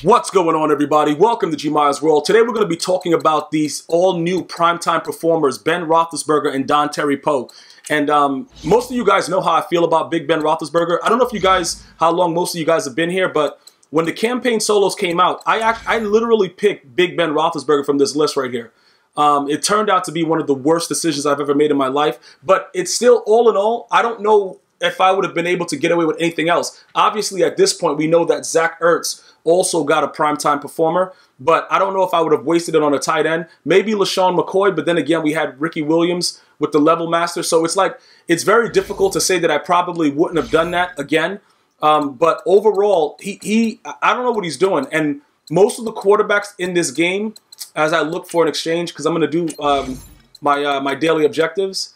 What's going on, everybody? Welcome to GmiasWorld. Today we're going to be talking about these all-new primetime performers, Ben Roethlisberger and Dontari Poe. And most of you guys know how I feel about Big Ben Roethlisberger. I don't know if you guys, how long most of you guys have been here, but when the campaign solos came out, I literally picked Big Ben Roethlisberger from this list right here. It turned out to be one of the worst decisions I've ever made in my life, but it's still, all in all, I don't know if I would have been able to get away with anything else. Obviously, at this point, we know that Zach Ertz also got a primetime performer, but I don't know if I would have wasted it on a tight end. Maybe LaShawn McCoy, but then again, we had Ricky Williams with the level master, so it's like, it's very difficult to say that I probably wouldn't have done that again. But overall, I don't know what he's doing, and most of the quarterbacks in this game, as I look for an exchange, because I'm going to do my daily objectives,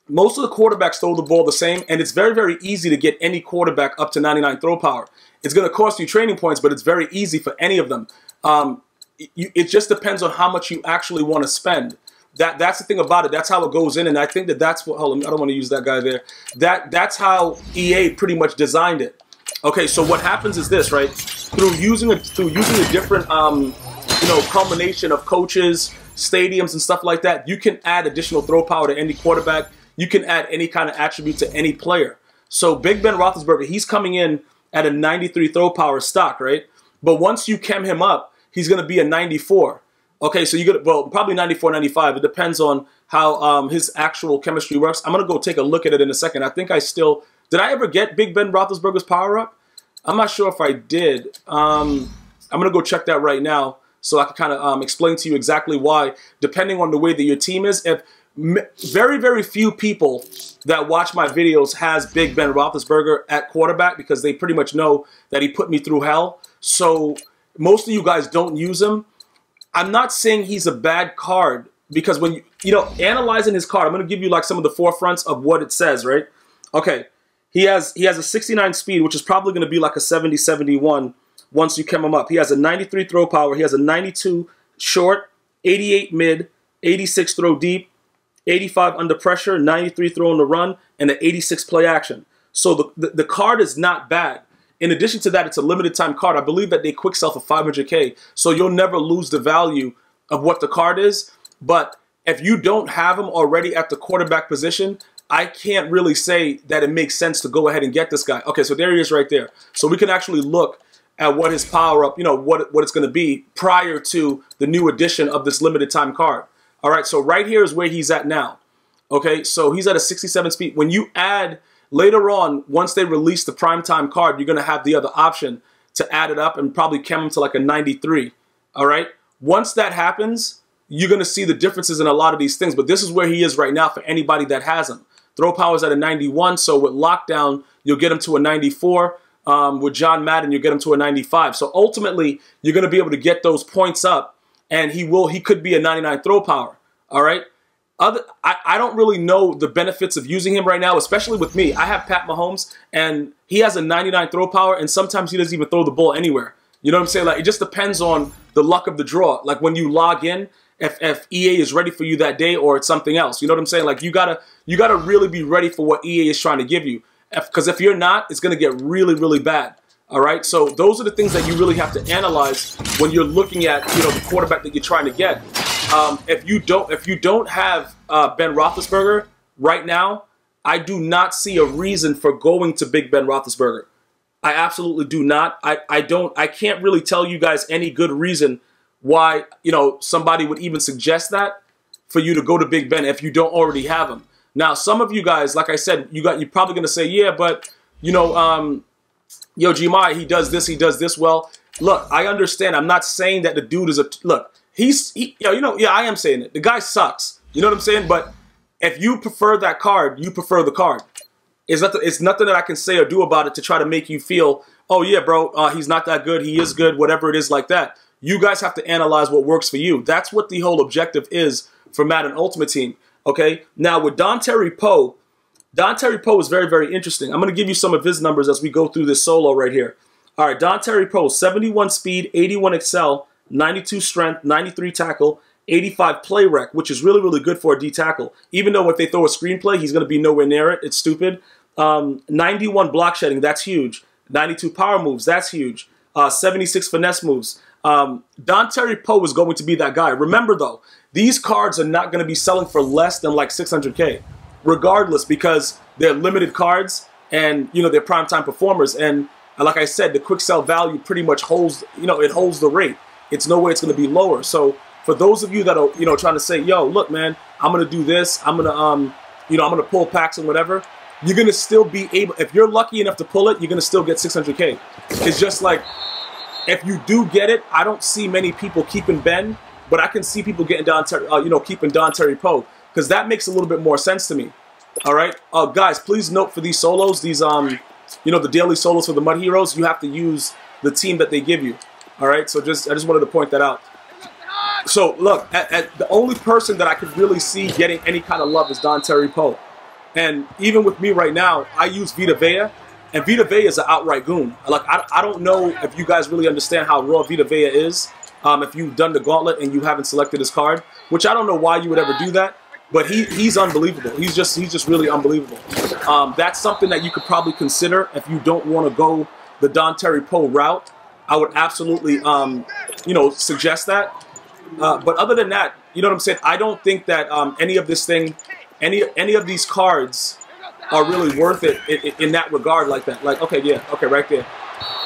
most of the quarterbacks throw the ball the same, and it's very, very easy to get any quarterback up to 99 throw power. It's going to cost you training points, but it's very easy for any of them. It just depends on how much you actually want to spend. That's the thing about it. That's how it goes in, and I think that's what. Hold on, I don't want to use that guy there. That's how EA pretty much designed it. Okay, so what happens is this, right? Through using a different combination of coaches, stadiums, and stuff like that, you can add additional throw power to any quarterback. You can add any kind of attribute to any player. So Big Ben Roethlisberger, he's coming in at a 93 throw power stock, right? But once you chem him up, he's going to be a 94. Okay, so you're going to, well, probably 94, 95. It depends on how his actual chemistry works. I'm going to go take a look at it in a second. I think I still, did I ever get Big Ben Roethlisberger's power up? I'm not sure if I did. I'm going to go check that right now so I can kind of explain to you exactly why, depending on the way that your team is. If very, very few people that watch my videos has Big Ben Roethlisberger at quarterback because they pretty much know that he put me through hell. So most of you guys don't use him. I'm not saying he's a bad card because when analyzing his card, I'm going to give you like some of the forefronts of what it says, right? Okay, he has a 69 speed, which is probably going to be like a 70, 71 once you chem him up. He has a 93 throw power. He has a 92 short, 88 mid, 86 throw deep, 85 under pressure, 93 throw on the run, and an 86 play action. So the card is not bad. In addition to that, it's a limited time card. I believe that they quick sell for 500K, so you'll never lose the value of what the card is. But if you don't have him already at the quarterback position, I can't really say that it makes sense to go ahead and get this guy. Okay, so there he is right there. So we can actually look at what his power up, what it's going to be prior to the new addition of this limited time card. All right, so right here is where he's at now. Okay, so he's at a 67 speed. When you add later on, once they release the primetime card, you're going to have the other option to add it up and probably chem him to like a 93. All right, once that happens, you're going to see the differences in a lot of these things. But this is where he is right now for anybody that has him. Throw power is at a 91, so with lockdown, you'll get him to a 94. With John Madden, you'll get him to a 95. So ultimately, you're going to be able to get those points up. And he could be a 99 throw power, all right? I don't really know the benefits of using him right now, especially with me. I have Pat Mahomes, and he has a 99 throw power, and sometimes he doesn't even throw the ball anywhere. You know what I'm saying? Like, it just depends on the luck of the draw. Like, when you log in, if EA is ready for you that day or it's something else. You know what I'm saying? Like, you gotta really be ready for what EA is trying to give you. Because if you're not, it's going to get really, really bad. All right, so those are the things that you really have to analyze when you're looking at the quarterback that you're trying to get. If you don't have Ben Roethlisberger right now, I do not see a reason for going to Big Ben Roethlisberger. I absolutely do not. I can't really tell you guys any good reason why somebody would even suggest that for you to go to Big Ben if you don't already have him. Now, some of you guys, like I said, you're probably going to say, yeah, but yo, Gmi, he does this well. Look, I understand. I'm not saying that the dude is look, yeah, I am saying it. The guy sucks. You know what I'm saying? But if you prefer that card, you prefer the card. It's nothing that I can say or do about it to try to make you feel, oh, yeah, bro, he's not that good. He is good, whatever it is like that. You guys have to analyze what works for you. That's what the whole objective is for Madden Ultimate Team. Okay? Now, with Dontari Poe is very, very interesting. I'm going to give you some of his numbers as we go through this solo right here. All right, Dontari Poe, 71 speed, 81 excel, 92 strength, 93 tackle, 85 play rec, which is really, really good for a D tackle. Even though if they throw a screenplay, he's going to be nowhere near it. It's stupid. 91 block shedding, that's huge. 92 power moves, that's huge. 76 finesse moves. Dontari Poe is going to be that guy. Remember, though, these cards are not going to be selling for less than like 600K, regardless, because they're limited cards and, you know, they're primetime performers. And like I said, the quick sell value pretty much holds, you know, it holds the rate. It's no way it's going to be lower. So for those of you that are, you know, trying to say, yo, look, man, I'm going to do this. I'm going to, you know, I'm going to pull packs and whatever. You're going to still be able, if you're lucky enough to pull it, you're going to still get 600K. It's just like, if you do get it, I don't see many people keeping Ben, but I can see people getting Dontari, you know, keeping Dontari Poe, because that makes a little bit more sense to me. All right, guys, please note for these solos, these you know, the daily solos for the Mud Heroes, you have to use the team that they give you. All right, so I just wanted to point that out. So look, the only person that I could really see getting any kind of love is Dontari Poe, and even with me right now, I use Vita Vea. And Vita Vea is an outright goon. Like, I don't know if you guys really understand how raw Vita Vea is. If you've done the gauntlet and you haven't selected his card, which I don't know why you would ever do that, but he's unbelievable. He's just really unbelievable. That's something that you could probably consider if you don't want to go the Dontari Poe route. I would absolutely, you know, suggest that. But other than that, you know what I'm saying? I don't think that any of this thing, any of these cards are really worth it in that regard like that. Like, okay, yeah, okay, right there.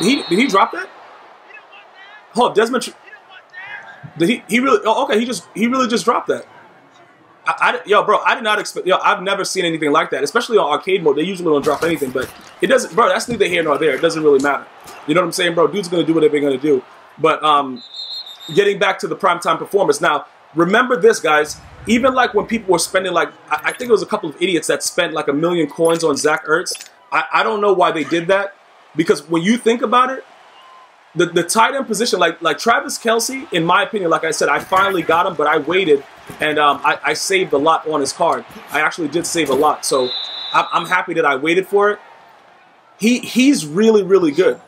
Did he drop that? Oh, Desmond. Did he really? Oh, okay, he really just dropped that. Yo, bro, I did not expect. Yo, I've never seen anything like that, especially on arcade mode. They usually don't drop anything, but it doesn't, bro. That's neither here nor there. It doesn't really matter. You know what I'm saying, bro? Dude's gonna do whatever they're gonna do. But getting back to the primetime performance now. Remember this, guys. Even like when people were spending like, I think it was a couple of idiots that spent like 1 million coins on Zach Ertz. I don't know why they did that, because when you think about it, the tight end position, like Travis Kelce, in my opinion, like I said, I finally got him, but I waited and I saved a lot on his card. I actually did save a lot, so I'm happy that I waited for it. He's really, really good.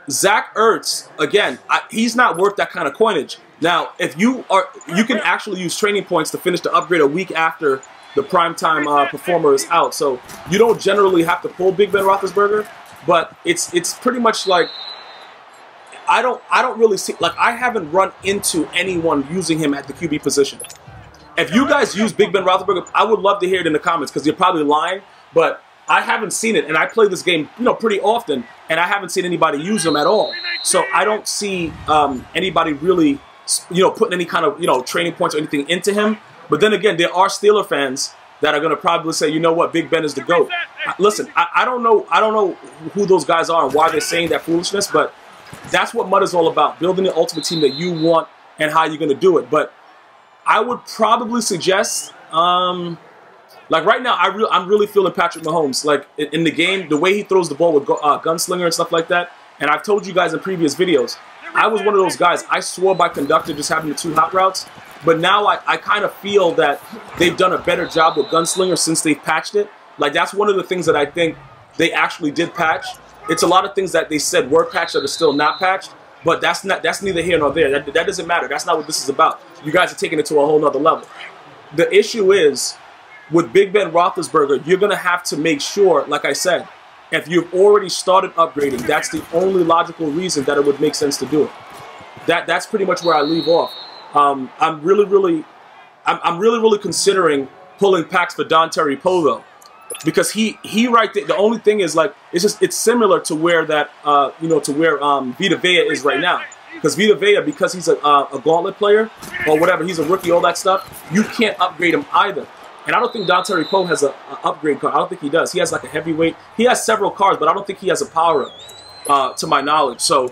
Zach Ertz, again, he's not worth that kind of coinage. Now, if you can actually use training points to finish the upgrade a week after the primetime performer is out. So you don't generally have to pull Big Ben Roethlisberger, but it's pretty much like I don't really see, like, I haven't run into anyone using him at the QB position. If you guys use Big Ben Roethlisberger, I would love to hear it in the comments, because you're probably lying, but I haven't seen it, and I play this game, you know, pretty often, and I haven't seen anybody use him at all. So I don't see anybody really, you know, putting any kind of, you know, training points or anything into him. But then again, there are Steeler fans that are going to probably say, you know what, Big Ben is the GOAT. Listen, I don't know who those guys are and why they're saying that foolishness, but that's what MUT is all about, building the ultimate team that you want and how you're going to do it. But I would probably suggest, like right now, I'm really feeling Patrick Mahomes. Like in the game, the way he throws the ball with Gunslinger and stuff like that. And I've told you guys in previous videos, I was one of those guys. I swore by Conductor just having the 2 hot routes. But now I kind of feel that they've done a better job with Gunslinger since they've patched it. Like, that's one of the things that I think they actually did patch. It's a lot of things that they said were patched that are still not patched. But that's neither here nor there. That doesn't matter. That's not what this is about. You guys are taking it to a whole nother level. The issue is, with Big Ben Roethlisberger, you're going to have to make sure, like I said, if you've already started upgrading, that's the only logical reason that it would make sense to do it. That's pretty much where I leave off. I'm really considering pulling packs for Dontari Poe, though, because he right there. The only thing is, like, it's similar to where that you know, to where Vita Vea is right now. Because Vita Vea, because he's a gauntlet player or whatever, he's a rookie, all that stuff, you can't upgrade him either. And I don't think Dontari Poe has an upgrade card. I don't think he does. He has like a heavyweight. He has several cards, but I don't think he has a power-up, to my knowledge. So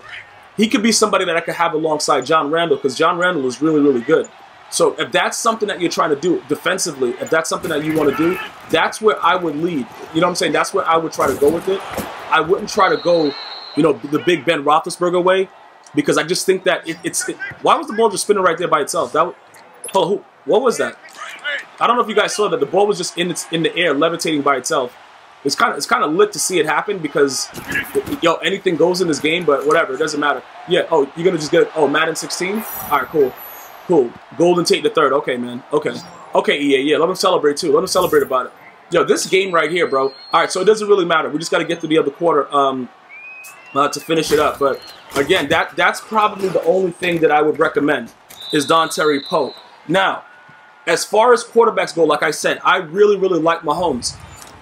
he could be somebody that I could have alongside John Randall, because John Randall is really, really good. So if that's something that you're trying to do defensively, if that's something that you want to do, that's where I would lead. You know what I'm saying? That's where I would try to go with it. I wouldn't try to go, you know, the Big Ben Roethlisberger way, because I just think that why was the ball just spinning right there by itself? What was that? I don't know if you guys saw that. The ball was just in the air, levitating by itself. It's kind of lit to see it happen, because, yo, anything goes in this game, but whatever, it doesn't matter. Yeah, oh, you're going to just get, oh, Madden 16? All right, cool. Cool. Golden Tate the third. Okay, man. Okay. Okay, EA, yeah, let them celebrate, too. Let them celebrate about it. Yo, this game right here, bro. All right, so it doesn't really matter. We just got to get through the other quarter. to finish it up. But again, that's probably the only thing that I would recommend is Dontari Poe. Now, as far as quarterbacks go, like I said, I really, really like Mahomes.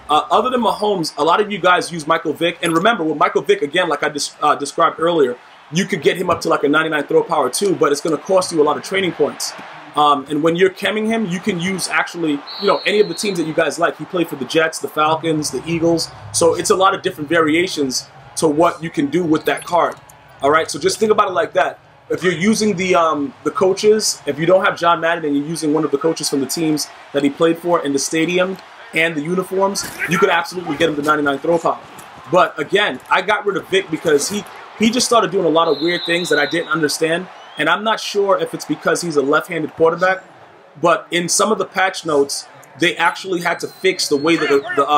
Other than Mahomes, a lot of you guys use Michael Vick. And remember, with Michael Vick, again, like I described earlier, you could get him up to like a 99 throw power too, but it's going to cost you a lot of training points. And when you're chemming him, you can use actually, any of the teams that you guys like. He played for the Jets, the Falcons, the Eagles. So it's a lot of different variations to what you can do with that card. All right, so just think about it like that. If you're using the coaches, if you don't have John Madden and you're using one of the coaches from the teams that he played for in the stadium and the uniforms, you could absolutely get him to 99 throw power. But again, I got rid of Vick because he just started doing a lot of weird things that I didn't understand. And I'm not sure if it's because he's a left-handed quarterback, but in some of the patch notes, they actually had to fix the way that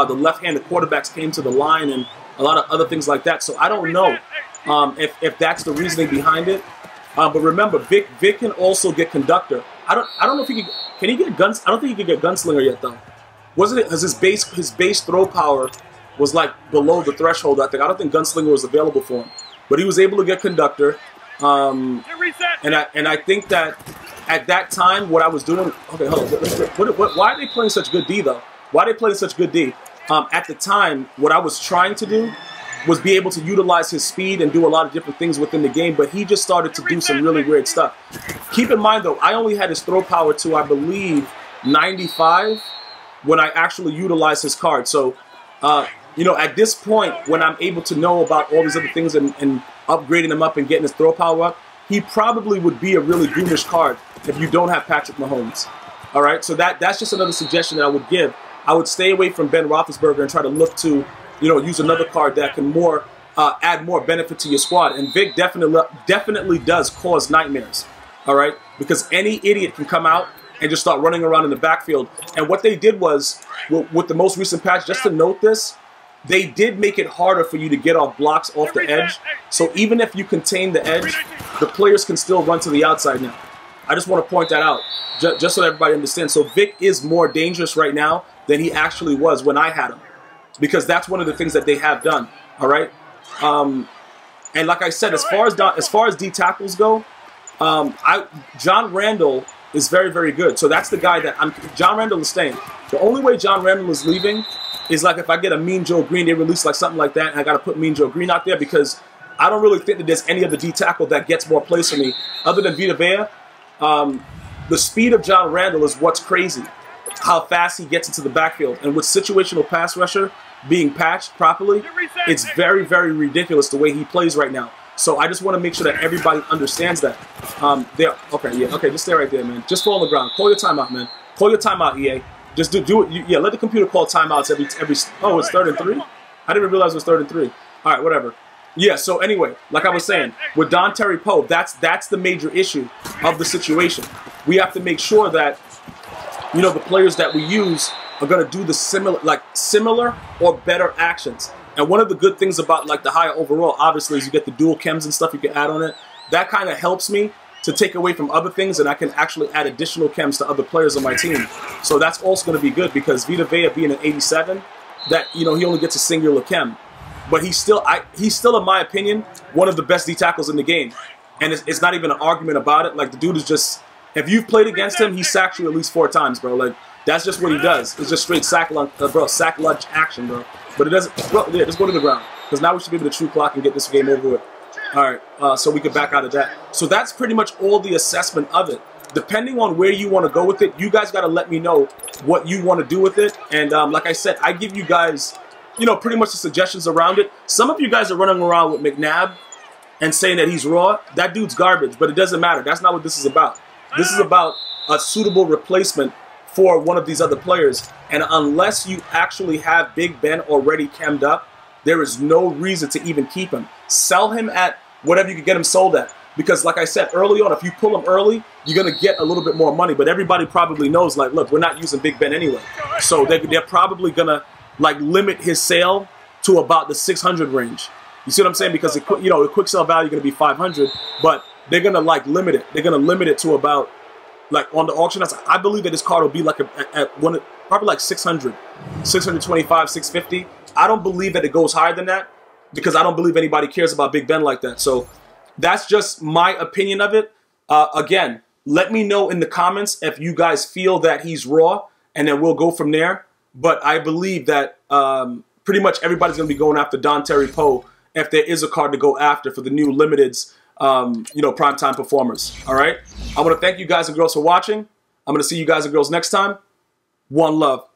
the left-handed quarterbacks came to the line and a lot of other things like that. So I don't know if that's the reasoning behind it. But remember, Vick can also get conductor. I don't know if can he get guns? I don't think he can get gunslinger yet though. Wasn't it? Because his base throw power was like below the threshold. I don't think gunslinger was available for him, but he was able to get conductor. And I think that at that time, what I was doing. Okay, hold on. Why are they playing such good D though? Why are they playing such good D? At the time, what I was trying to do was be able to utilize his speed and do a lot of different things within the game, but he just started to do some really weird stuff. Keep in mind, though, I only had his throw power to, I believe, 95 when I actually utilized his card. So, at this point, when I'm able to know about all these other things and upgrading him up and getting his throw power up, he probably would be a really doomish card if you don't have Patrick Mahomes. All right, so that's just another suggestion that I would give. I would stay away from Ben Roethlisberger and try to look to use another card that can add more benefit to your squad. And Vick definitely does cause nightmares, all right? Because any idiot can come out and just start running around in the backfield. And what they did was, with the most recent patch, just to note this, they did make it harder for you to get off blocks off the edge. So even if you contain the edge, the players can still run to the outside now. I just want to point that out, just so everybody understands. So Vick is more dangerous right now than he actually was when I had him, because that's one of the things that they have done. All right, and like I said, as far as D tackles go, John Randall is very, very good. So that's the guy that John Randall is staying. The only way John Randall is leaving is like if I get a Mean Joe Green, they release like something like that, and I got to put Mean Joe Green out there, because I don't really think that there's any other D tackle that gets more plays for me other than Vita Vea. The speed of John Randall is what's crazy. How fast he gets into the backfield, and with situational pass rusher being patched properly, it's very, very ridiculous the way he plays right now. So I just want to make sure that everybody understands that. Okay, just stay right there, man. Just fall on the ground. Call your timeout, man. Call your timeout, EA. Just do it. Yeah, let the computer call timeouts every. Oh, it's 3rd and 3. I didn't even realize it was 3rd and 3. All right, whatever. Yeah. So anyway, like I was saying, with Dontari Poe, that's the major issue of the situation. We have to make sure that the players that we use are going to do the similar or better actions. And one of the good things about like the higher overall, obviously, is you get the dual chems and stuff you can add on it. That kind of helps me to take away from other things, and I can actually add additional chems to other players on my team. So that's also going to be good, because Vita Vea being an 87, that he only gets a singular chem, but he's still, in my opinion, one of the best D tackles in the game, and it's not even an argument about it. Like, the dude is just, if you've played against him, he sacks you at least 4 times, bro. Like, that's just what he does. It's just straight sack lunge action, bro. But it doesn't, bro, yeah, just go to the ground, because now we should be able to true clock and get this game over with. All right, so we can back out of that. So that's pretty much all the assessment of it. Depending on where you want to go with it, you guys got to let me know what you want to do with it. And like I said, I give you guys, pretty much the suggestions around it. Some of you guys are running around with McNabb and saying that he's raw. That dude's garbage, but it doesn't matter. That's not what this is about. This is about a suitable replacement for one of these other players. And unless you actually have Big Ben already chemmed up, there is no reason to even keep him. Sell him at whatever you can get him sold at. Because like I said early on, if you pull him early, you're going to get a little bit more money. But everybody probably knows, like, look, we're not using Big Ben anyway. So they're probably going to, like, limit his sale to about the 600 range. You see what I'm saying? Because, the quick sell value is going to be 500. But they're going to, like, limit it. They're going to limit it to about, like, on the auction house, I believe that this card will be, like, probably like 600, 625, 650. I don't believe that it goes higher than that. because I don't believe anybody cares about Big Ben like that. So that's just my opinion of it. Again, let me know in the comments if you guys feel that he's raw, and then we'll go from there. But I believe that pretty much everybody's going to be going after Dontari Poe if there is a card to go after for the new limiteds, you know, primetime performers. All right? I want to thank you guys and girls for watching. I'm going to see you guys and girls next time. One love.